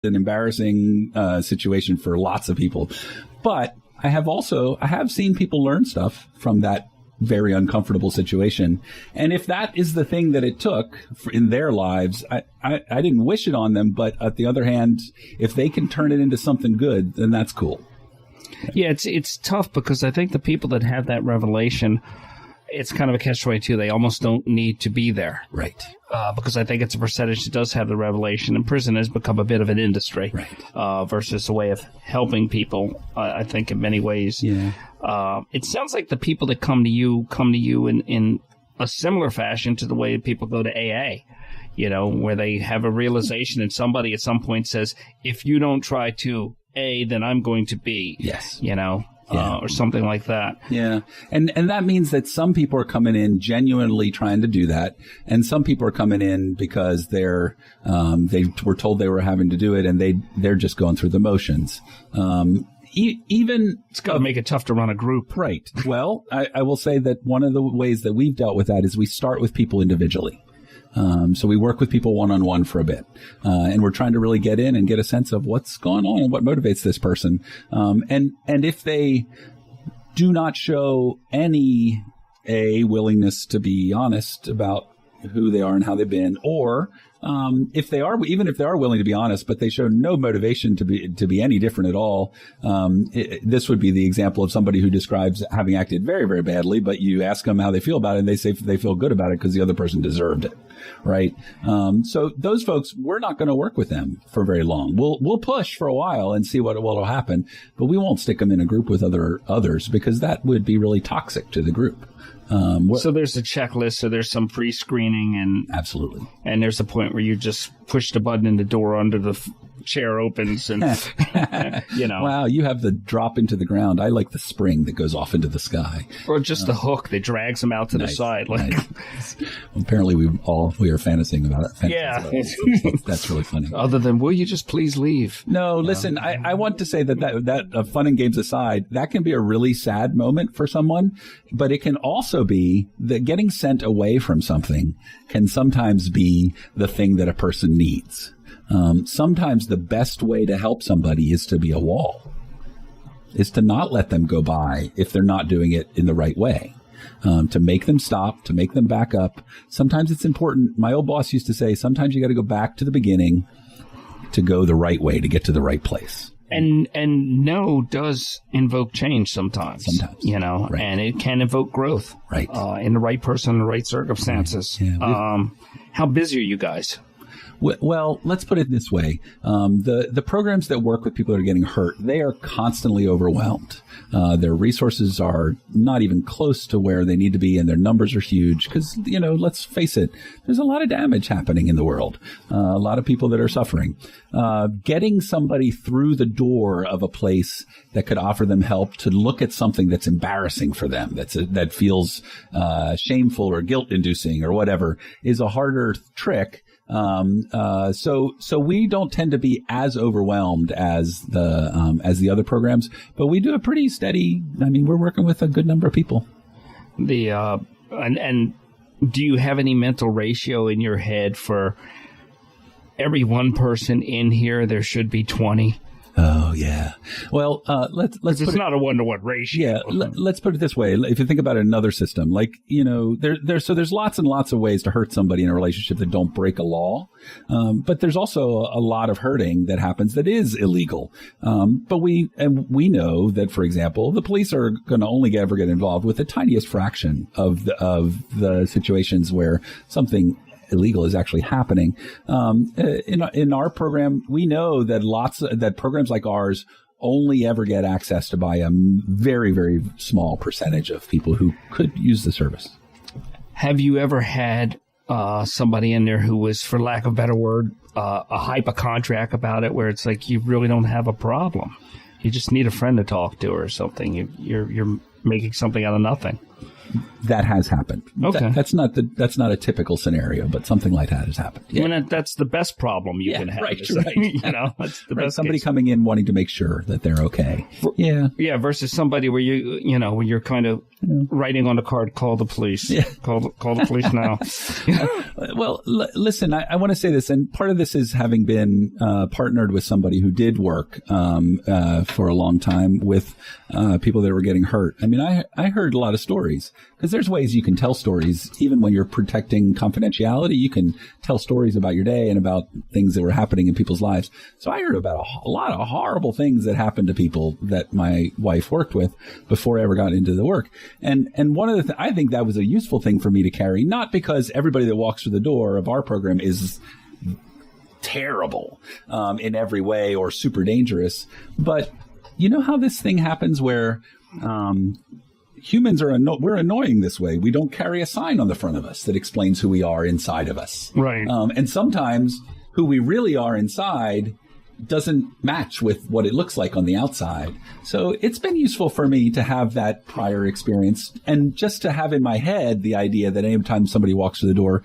an embarrassing situation for lots of people. But I have seen people learn stuff from that very uncomfortable situation. And if that is the thing that it took in their lives, I didn't wish it on them. But on the other hand, if they can turn it into something good, then that's cool. Yeah, it's tough because I think the people that have that revelation, it's kind of a catch-22. They almost don't need to be there. Right. Because I think it's a percentage that does have the revelation, and prison has become a bit of an industry. Right. Versus a way of helping people, I think, in many ways. Yeah. It sounds like the people that come to you in a similar fashion to the way people go to AA, where they have a realization and somebody at some point says, if you don't try to A, then I'm going to B. Yes. Or something like that. Yeah. And that means that some people are coming in genuinely trying to do that. And some people are coming in because they were told they were having to do it and they're just going through the motions. Even it's got to make it tough to run a group. Right. Well, I will say that one of the ways that we've dealt with that is we start with people individually. So we work with people one-on-one for a bit, and we're trying to really get in and get a sense of what's going on and what motivates this person. And if they do not show any willingness to be honest about who they are and how they've been, or if they are willing to be honest, but they show no motivation to be any different at all, this would be the example of somebody who describes having acted very, very badly, but you ask them how they feel about it, and they say they feel good about it because the other person deserved it, right? So those folks, we're not going to work with them for very long. We'll push for a while and see what will happen, but we won't stick them in a group with others because that would be really toxic to the group. So there's a checklist, so there's some pre-screening, and absolutely. And there's a point where you just push the button and the door under the chair opens, and Wow, you have the drop into the ground. I like the spring that goes off into the sky, or just the hook that drags them out to the side. Like, nice. Apparently, we are fantasizing about it. Yeah, that's really funny. Other than, will you just please leave? No, listen. I want to say that fun and games aside, that can be a really sad moment for someone, but it can also be that getting sent away from something can sometimes be the thing that a person needs. Sometimes the best way to help somebody is to be a wall, is to not let them go by if they're not doing it in the right way, to make them stop, to make them back up. Sometimes it's important. My old boss used to say, sometimes you got to go back to the beginning to go the right way, to get to the right place. And no does invoke change sometimes. Right. And it can invoke growth. Right. In the right person, in the right circumstances. Right. Yeah, how busy are you guys? Well, let's put it this way. The programs that work with people that are getting hurt, they are constantly overwhelmed. Their resources are not even close to where they need to be, and their numbers are huge because, let's face it, there's a lot of damage happening in the world, a lot of people that are suffering. Getting somebody through the door of a place that could offer them help to look at something that's embarrassing for them, that feels shameful or guilt-inducing or whatever, is a harder trick. So we don't tend to be as overwhelmed as the other programs, but we do a pretty steady. I mean, we're working with a good number of people. And do you have any mental ratio in your head for every one person in here? There should be 20. Oh yeah. Well, let's. It's not a 1-to-1 ratio. Yeah. Let's put it this way. If you think about another system, like there's lots and lots of ways to hurt somebody in a relationship that don't break a law, but there's also a lot of hurting that happens that is illegal. But we know that, for example, the police are going to only ever get involved with the tiniest fraction of the situations where something illegal is actually happening. In our program, we know that programs like ours only ever get access to by a very, very small percentage of people who could use the service. Have you ever had somebody in there who was, for lack of a better word, a hypochondriac about it, where it's like you really don't have a problem, you just need a friend to talk to or something? You're making something out of nothing. that has happened. Okay. That's not a typical scenario, but something like that has happened. Yeah. I mean, that's the best problem you can have. Right. That's the best Somebody case. coming in wanting to make sure that they're okay. Yeah. Versus somebody where when you're kind of writing on the card, call the police. Yeah. Call the police now. Well, listen, I want to say this, and part of this is having been partnered with somebody who did work for a long time with people that were getting hurt. I mean, I heard a lot of stories, because there's ways you can tell stories, even when you're protecting confidentiality. You can tell stories about your day and about things that were happening in people's lives. So I heard about a lot of horrible things that happened to people that my wife worked with before I ever got into the work. And one of the I think that was a useful thing for me to carry, not because everybody that walks through the door of our program is terrible in every way or super dangerous, but you know how this thing happens where humans are we're annoying this way. We don't carry a sign on the front of us that explains who we are inside of us. Right. And sometimes who we really are inside doesn't match with what it looks like on the outside. So it's been useful for me to have that prior experience, and just to have in my head the idea that anytime somebody walks through the door,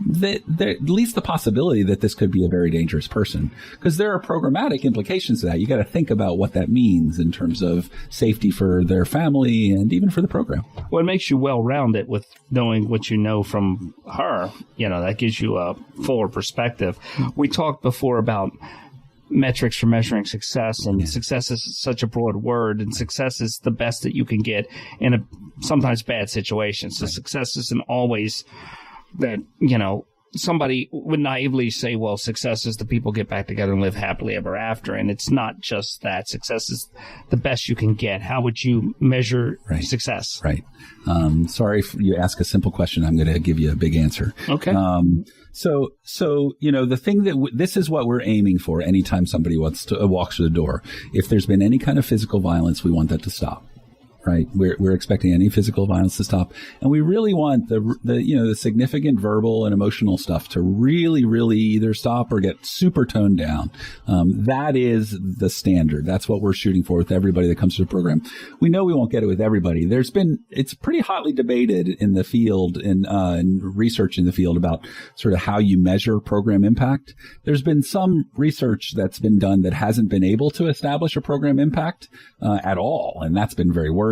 that at least the possibility that this could be a very dangerous person, because there are programmatic implications to that. You got to think about what that means in terms of safety for their family and even for the program. Well, it makes you well-rounded with knowing what you know from her. That gives you a fuller perspective. We talked before about metrics for measuring success, and success is such a broad word, and success is the best that you can get in a sometimes bad situation. So success isn't always that, somebody would naively say, well, success is the people get back together and live happily ever after. And it's not just that. Success is the best you can get. How would you measure success? Right. Sorry if you ask a simple question. I'm going to give you a big answer. Okay. So the thing that this is what we're aiming for anytime somebody walks through the door. If there's been any kind of physical violence, we want that to stop. Right. We're expecting any physical violence to stop. And we really want the significant verbal and emotional stuff to really, really either stop or get super toned down. That is the standard. That's what we're shooting for with everybody that comes to the program. We know we won't get it with everybody. It's pretty hotly debated in the field and research in the field about sort of how you measure program impact. There's been some research that's been done that hasn't been able to establish a program impact at all. And that's been very worrisome.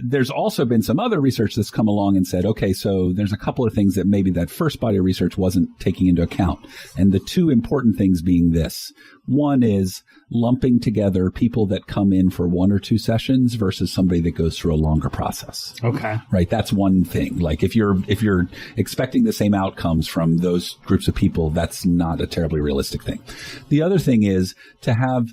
There's also been some other research that's come along and said, okay, so there's a couple of things that maybe that first body of research wasn't taking into account. And the two important things being this. One is lumping together people that come in for 1 or 2 sessions versus somebody that goes through a longer process. Okay. Right. That's one thing. Like if you're expecting the same outcomes from those groups of people, that's not a terribly realistic thing. The other thing is to have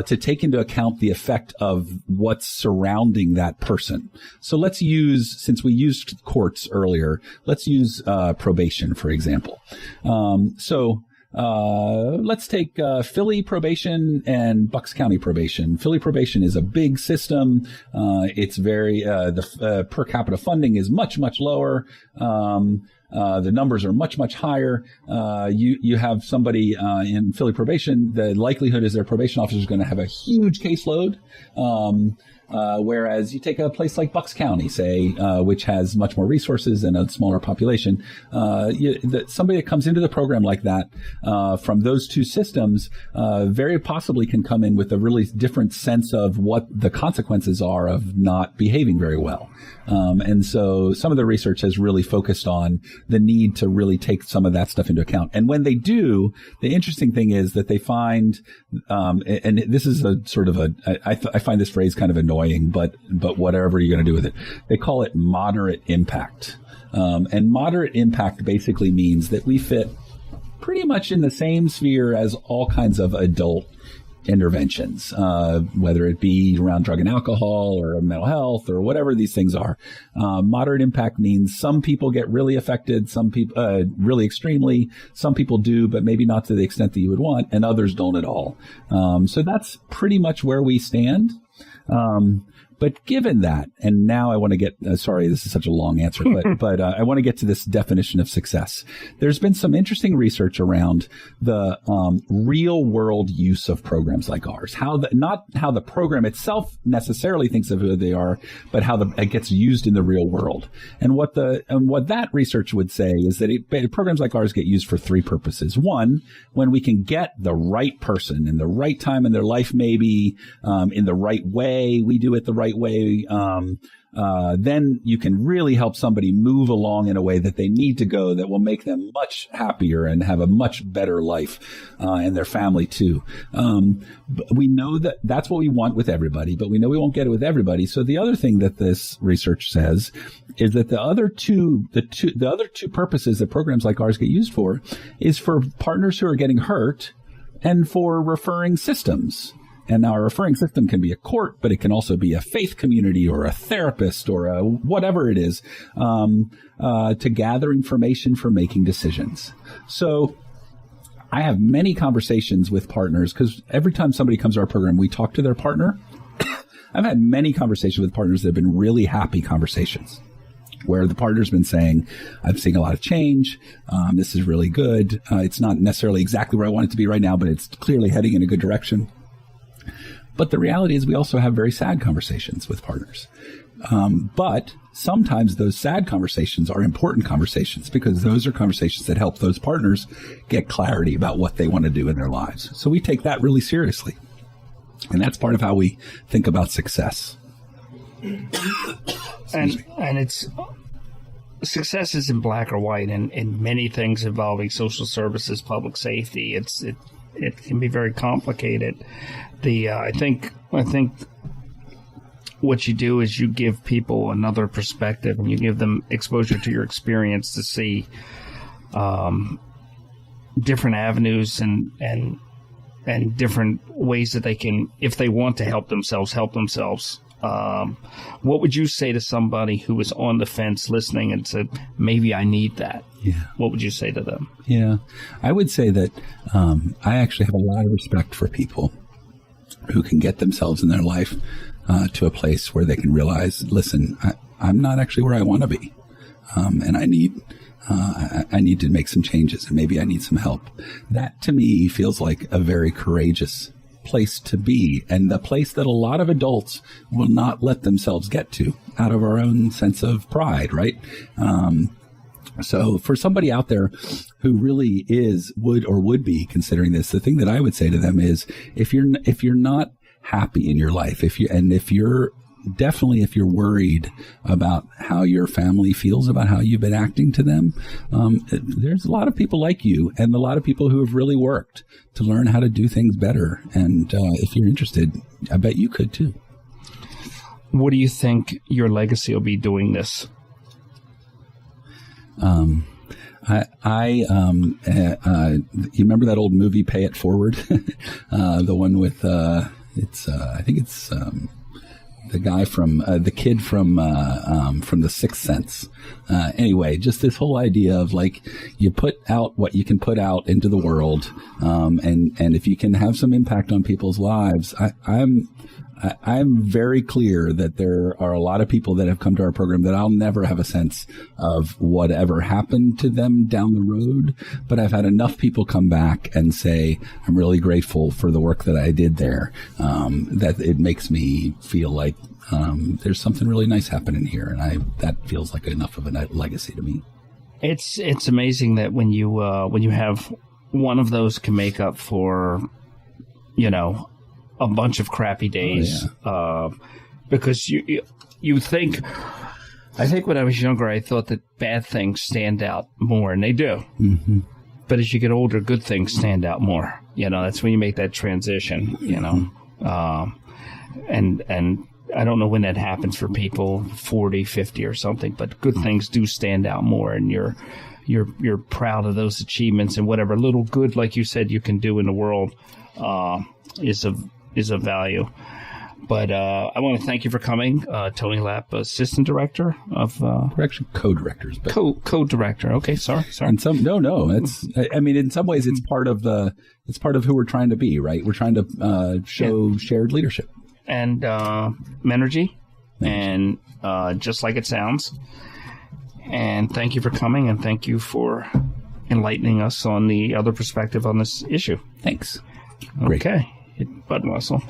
to take into account the effect of what's surrounding that person. So let's use, since we used courts earlier, let's use probation, for example. Let's take Philly probation and Bucks County probation. Philly probation is a big system. It's very the per capita funding is much, much lower. The numbers are much, much higher. You have somebody in Philly probation, the likelihood is their probation officer is going to have a huge caseload. Whereas you take a place like Bucks County, say, which has much more resources and a smaller population, somebody that comes into the program like that from those two systems very possibly can come in with a really different sense of what the consequences are of not behaving very well. And so some of the research has really focused on the need to really take some of that stuff into account. And when they do, the interesting thing is that they find, and this is a sort of I find this phrase kind of annoying, but whatever you're going to do with it, they call it moderate impact. And moderate impact basically means that we fit pretty much in the same sphere as all kinds of adult interventions, whether it be around drug and alcohol or mental health or whatever these things are. Moderate impact means some people get really affected, some people really extremely, some people do, but maybe not to the extent that you would want, and others don't at all. So that's pretty much where we stand. But given that, and now I want to get, sorry, this is such a long answer, but I want to get to this definition of success. There's been some interesting research around the real world use of programs like ours. Not how the program itself necessarily thinks of who they are, but how it gets used in the real world. And what that research would say is that programs like ours get used for three purposes. One, when we can get the right person in the right time in their life, maybe in the right way, we do it the right way, then you can really help somebody move along in a way that they need to go, that will make them much happier and have a much better life, and their family too. We know that that's what we want with everybody, but we know we won't get it with everybody. So the other thing that this research says is that the other two purposes that programs like ours get used for is for partners who are getting hurt and for referring systems. And our referring system can be a court, but it can also be a faith community or a therapist or whatever it is, to gather information for making decisions. So I have many conversations with partners, because every time somebody comes to our program, we talk to their partner. I've had many conversations with partners that have been really happy conversations, where the partner's been saying, I'm seeing a lot of change. This is really good. It's not necessarily exactly where I want it to be right now, but it's clearly heading in a good direction. But the reality is we also have very sad conversations with partners. But sometimes those sad conversations are important conversations, because those are conversations that help those partners get clarity about what they want to do in their lives. So we take that really seriously. And that's part of how we think about success. And it's success isn't black or white, and many things involving social services, public safety. It can be very complicated. I think what you do is you give people another perspective, and you give them exposure to your experience to see different avenues and different ways that they can, if they want to help themselves. What would you say to somebody who was on the fence listening and said, maybe I need that? Yeah. What would you say to them? Yeah. I would say that I actually have a lot of respect for people who can get themselves in their life to a place where they can realize, listen, I'm not actually where I want to be. And I need to make some changes, and maybe I need some help. That to me feels like a very courageous place to be, and the place that a lot of adults will not let themselves get to out of our own sense of pride, right? So for somebody out there who really would be considering this, the thing that I would say to them is, if you're not happy in your life, if you're worried about how your family feels about how you've been acting to them, there's a lot of people like you, and a lot of people who have really worked to learn how to do things better. And if you're interested, I bet you could too. What do you think your legacy will be doing this? You remember that old movie, Pay It Forward? The one with, I think it's the guy from, the kid from The Sixth Sense. Anyway, just this whole idea of like, you put out what you can put out into the world. And if you can have some impact on people's lives, I'm very clear that there are a lot of people that have come to our program that I'll never have a sense of whatever happened to them down the road. But I've had enough people come back and say, I'm really grateful for the work that I did there, that it makes me feel like there's something really nice happening here. And that feels like enough of a legacy to me. It's amazing that when you have one of those can make up for, a bunch of crappy days, because you think. I think when I was younger, I thought that bad things stand out more, and they do. Mm-hmm. But as you get older, good things stand out more. That's when you make that transition. And I don't know when that happens for people 40, 50 or something, but good things do stand out more, and you're proud of those achievements, and whatever little good, like you said, you can do in the world is of value. But I want to thank you for coming, Tony Lapp, Assistant Director of. We're actually co-directors. But Co-director. Okay, sorry. And no. It's. I mean, in some ways, it's part of who we're trying to be. Right. We're trying to show shared leadership. And Menergy. and just like it sounds. And thank you for coming, and thank you for enlightening us on the other perspective on this issue. Thanks. Okay. Bud Russell.